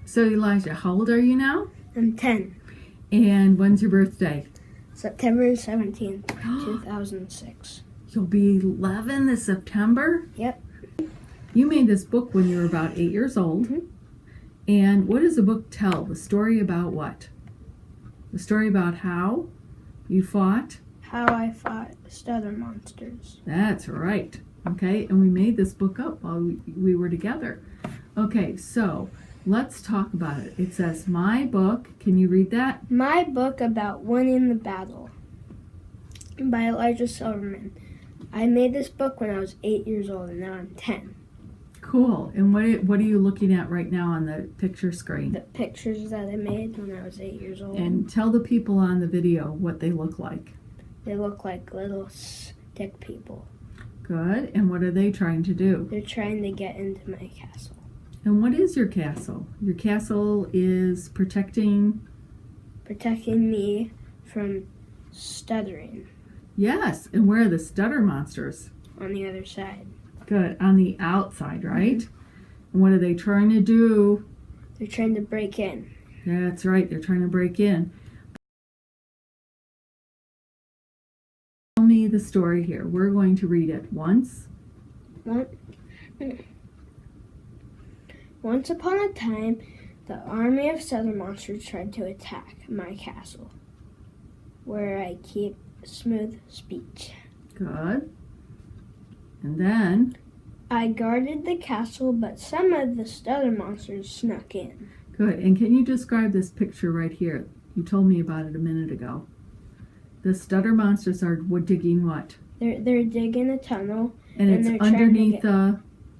So Elijah, how old are you now? I'm 10. And when's your birthday? September 17th, 2006. You'll be 11 this September? Yep. You made this book when you were about 8 years old. Mm-hmm. And what does the book tell? The story about what? The story about how you fought? How I fought Stutter Monsters. That's right. Okay, and we made this book up while we were together. Okay, so let's talk about it. It says, my book, can you read that? My book about winning the battle by Elijah Silberman. I made this book when I was 8 years old and now I'm 10. Cool. And what are you looking at right now on the picture screen? The pictures that I made when I was 8 years old. And tell the people on the video what they look like. They look like little stick people. Good. And what are they trying to do? They're trying to get into my castle. And what is your castle? Your castle is protecting me from stuttering. Yes. And where are the Stutter Monsters? On the other side. Good. On the outside, right? And what are they trying to do? They're trying to break in. That's right. They're trying to break in. Tell me the story here. We're going to read it once. Once upon a time, the army of Stutter Monsters tried to attack my castle, where I keep smooth speech. Good. And then? I guarded the castle, but some of the Stutter Monsters snuck in. Good. And can you describe this picture right here? You told me about it a minute ago. The Stutter Monsters are digging what? They're digging a tunnel. And it's underneath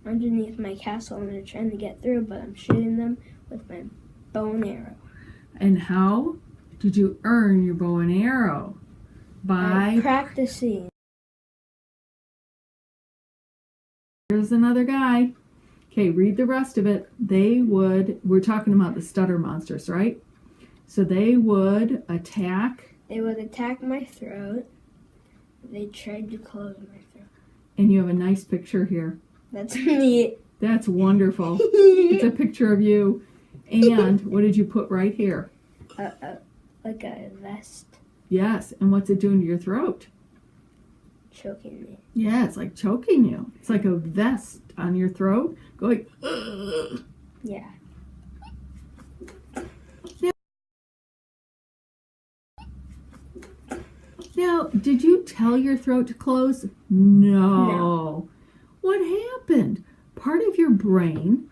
underneath my castle, and they're trying to get through, but I'm shooting them with my bow and arrow. And how did you earn your bow and arrow? By practicing. Here's another guy. Okay, read the rest of it. We're talking about the Stutter Monsters, right? So they would attack. They would attack my throat. They tried to close my throat. And you have a nice picture here. That's neat. That's wonderful. It's a picture of you. And what did you put right here? Like a vest. Yes, and what's it doing to your throat? Choking me. Yeah, it's like choking you. It's like a vest on your throat going, ugh. Yeah. Now, did you tell your throat to close? No. What happened? Part of your brain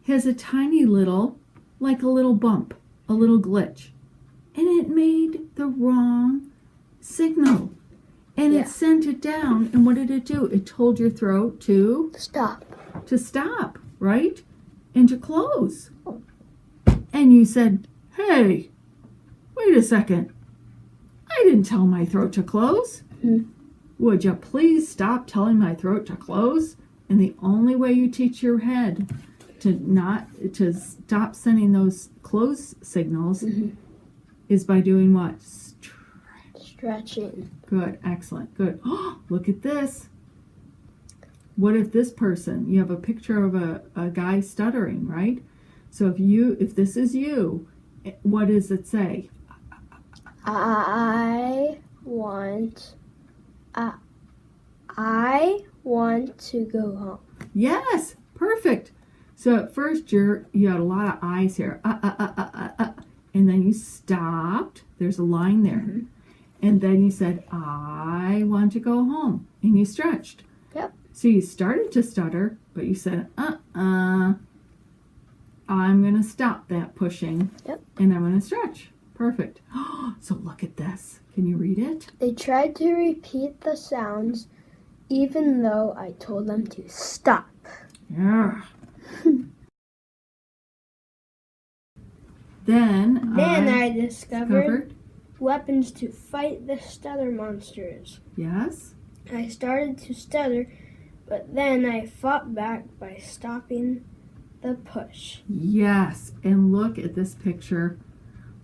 has a tiny little, like a little bump, a little glitch. And it made the wrong signal. And it sent it down. And what did it do? It told your throat to stop. To stop, right? And to close. And you said, hey, wait a second. I didn't tell my throat to close. Would you please stop telling my throat to close? And the only way you teach your head to stop sending those close signals is by doing what? Stretching. Good, excellent, good. Oh, look at this. What if this person, you have a picture of a guy stuttering, right? So if this is you, what does it say? I want to go home. Yes, perfect. So at first you had a lot of I's here. And then you stopped. There's a line there. And then you said, I want to go home. And you stretched. Yep. So you started to stutter, but you said, I'm going to stop that pushing. Yep. And I'm going to stretch. Perfect. So look at this. Can you read it? They tried to repeat the sounds even though I told them to stop. Yeah. Then I discovered weapons to fight the Stutter Monsters. Yes. I started to stutter, but then I fought back by stopping the push. Yes. And look at this picture.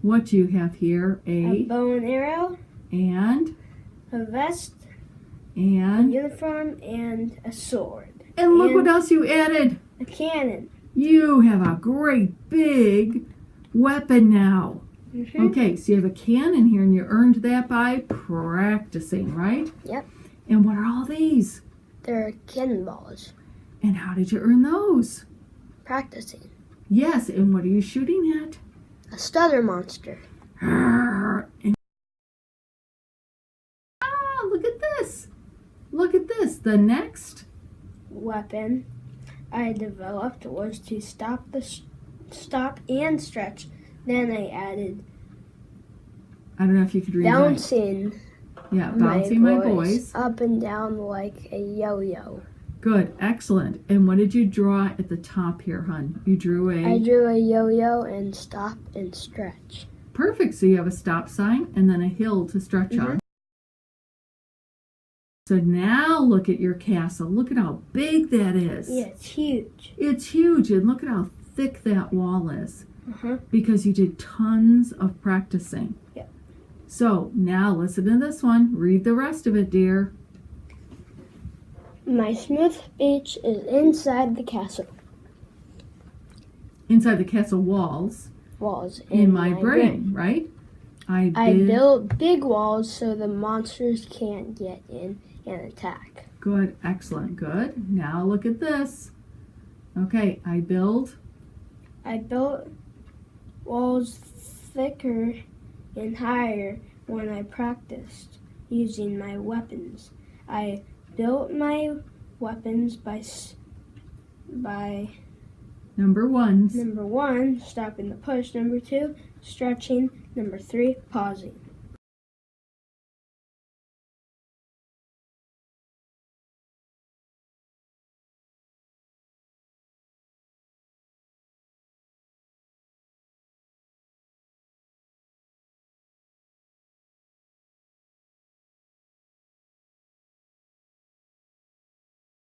What do you have here? A bow and arrow. And? A vest. And? A uniform and a sword. And look what else you added. A cannon. You have a great big weapon now. Mm-hmm. Okay, so you have a cannon here, and you earned that by practicing, right? Yep. And what are all these? They're cannonballs. And how did you earn those? Practicing. Yes, and what are you shooting at? A stutter monster. And look at this. Look at this. The next Weapon I developed was to stop and stretch. Then I added I don't know if you could read bouncing bouncing my voice up and down like a yo-yo. Good, excellent. And what did you draw at the top here, hon? You drew I drew a yo-yo and stop and stretch. Perfect. So you have a stop sign and then a hill to stretch on. So now look at your castle. Look at how big that is. Yeah, it's huge. It's huge, and look at how thick that wall is. Uh-huh. Because you did tons of practicing. Yep. So now listen to this one. Read the rest of it, dear. My smooth beach is inside the castle. Inside the castle walls. Walls In my brain, right? I built big walls so the monsters can't get in and attack. Good, excellent, good. Now look at this. Okay, I built walls thicker and higher when I practiced using my weapons. I built my weapons by number 1. number 1, stopping the push. Number 2, stretching. Number 3, pausing.